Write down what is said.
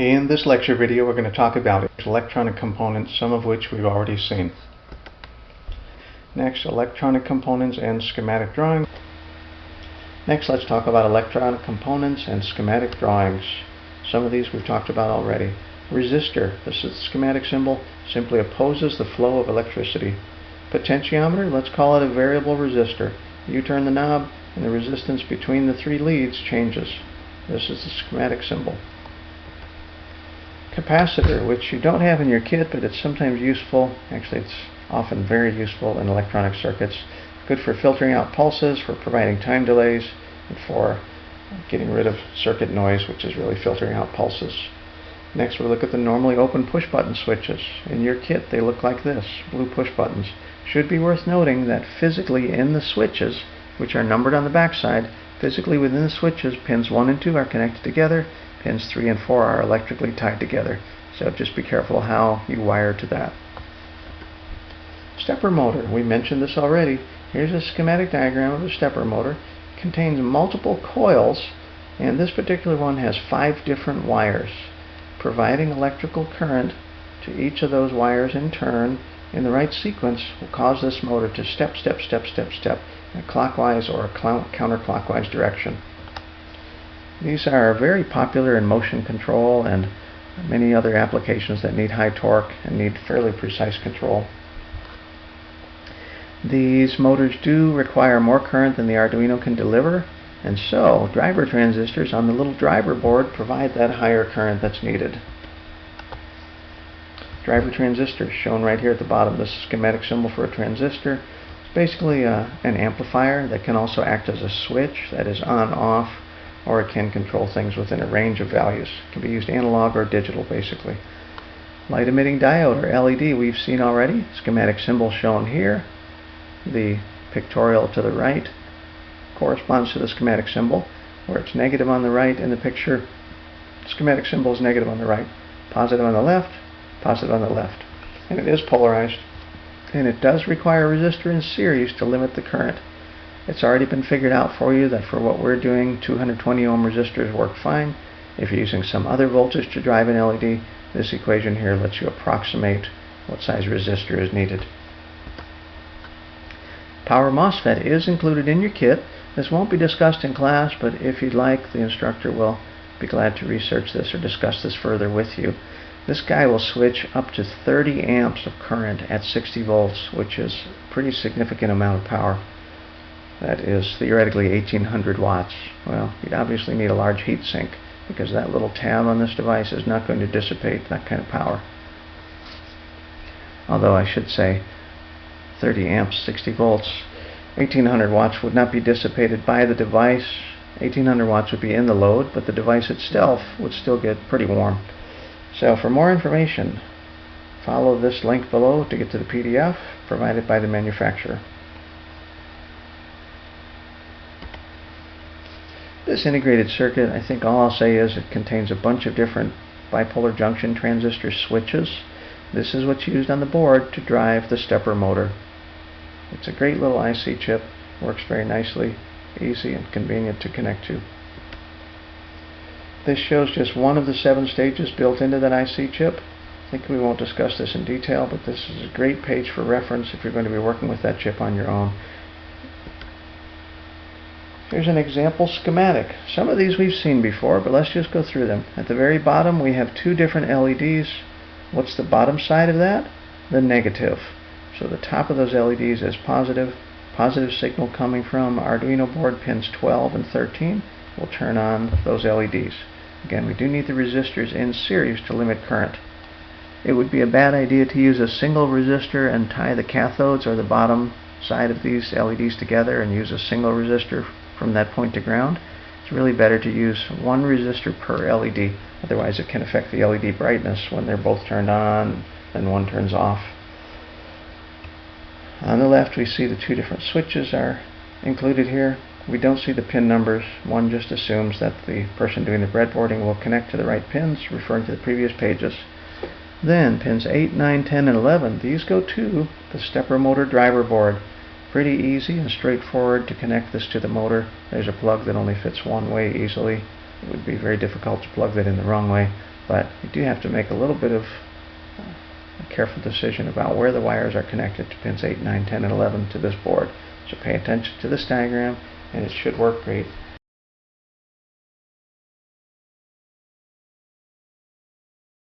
In this lecture video, we're going to talk about electronic components, some of which we've already seen. Next, electronic components and schematic drawing. Next, let's talk about electronic components and schematic drawings. Some of these we've talked about already. Resistor, this is the schematic symbol, simply opposes the flow of electricity. Potentiometer, let's call it a variable resistor. You turn the knob and the resistance between the three leads changes. This is the schematic symbol. Capacitor, which you don't have in your kit, but it's sometimes useful. Actually, it's often very useful in electronic circuits. Good for filtering out pulses, for providing time delays, and for getting rid of circuit noise, which is really filtering out pulses. Next, we'll look at the normally open push-button switches. In your kit, they look like this, blue push buttons. Should be worth noting that physically in the switches, which are numbered on the backside, physically within the switches, pins 1 and 2 are connected together. Pins 3 and 4 are electrically tied together, so just be careful how you wire to that. Stepper motor, we mentioned this already. Here's a schematic diagram of a stepper motor. It contains multiple coils, and this particular one has 5 different wires, providing electrical current to each of those wires in turn in the right sequence will cause this motor to step in a clockwise or a counterclockwise direction. These are very popular in motion control and many other applications that need high torque and need fairly precise control. These motors do require more current than the Arduino can deliver, and so driver transistors on the little driver board provide that higher current that's needed. Driver transistors shown right here at the bottom. This is a schematic symbol for a transistor. It's basically an amplifier that can also act as a switch, that is on-off, or it can control things within a range of values. It can be used analog or digital, basically. Light emitting diode, or LED, we've seen already. Schematic symbol shown here. The pictorial to the right corresponds to the schematic symbol, where it's negative on the right in the picture. Schematic symbol is negative on the right, positive on the left, positive on the left. And it is polarized. And it does require a resistor in series to limit the current. It's already been figured out for you that for what we're doing, 220 ohm resistors work fine. If you're using some other voltage to drive an LED, this equation here lets you approximate what size resistor is needed. Power MOSFET is included in your kit. This won't be discussed in class, but if you'd like, the instructor will be glad to research this or discuss this further with you. This guy will switch up to 30 amps of current at 60 volts, which is a pretty significant amount of power. That is theoretically 1800 watts. Well, you'd obviously need a large heat sink because that little tab on this device is not going to dissipate that kind of power. Although I should say 30 amps, 60 volts, 1800 watts would not be dissipated by the device. 1800 watts would be in the load, but the device itself would still get pretty warm. So for more information, follow this link below to get to the PDF provided by the manufacturer. This integrated circuit, I think all I'll say is it contains a bunch of different bipolar junction transistor switches. This is what's used on the board to drive the stepper motor. It's a great little IC chip, works very nicely, easy and convenient to connect to. This shows just one of the 7 stages built into that IC chip. I think we won't discuss this in detail, but this is a great page for reference if you're going to be working with that chip on your own. Here's an example schematic. Some of these we've seen before, but let's just go through them. At the very bottom, we have 2 different LEDs. What's the bottom side of that? The negative. So the top of those LEDs is positive. Positive signal coming from Arduino board pins 12 and 13 will turn on those LEDs. Again, we do need the resistors in series to limit current. It would be a bad idea to use a single resistor and tie the cathodes or the bottom side of these LEDs together and use a single resistor from that point to ground. It's really better to use 1 resistor per LED, otherwise it can affect the LED brightness when they're both turned on and one turns off. On the left we see the 2 different switches are included here. We don't see the pin numbers. One just assumes that the person doing the breadboarding will connect to the right pins, referring to the previous pages. Then pins 8, 9, 10, and 11, these go to the stepper motor driver board. Pretty easy and straightforward to connect this to the motor. There's a plug that only fits one way easily. It would be very difficult to plug that in the wrong way. but you do have to make a little bit of a careful decision about where the wires are connected to pins 8, 9, 10, and 11 to this board. So pay attention to this diagram, and it should work great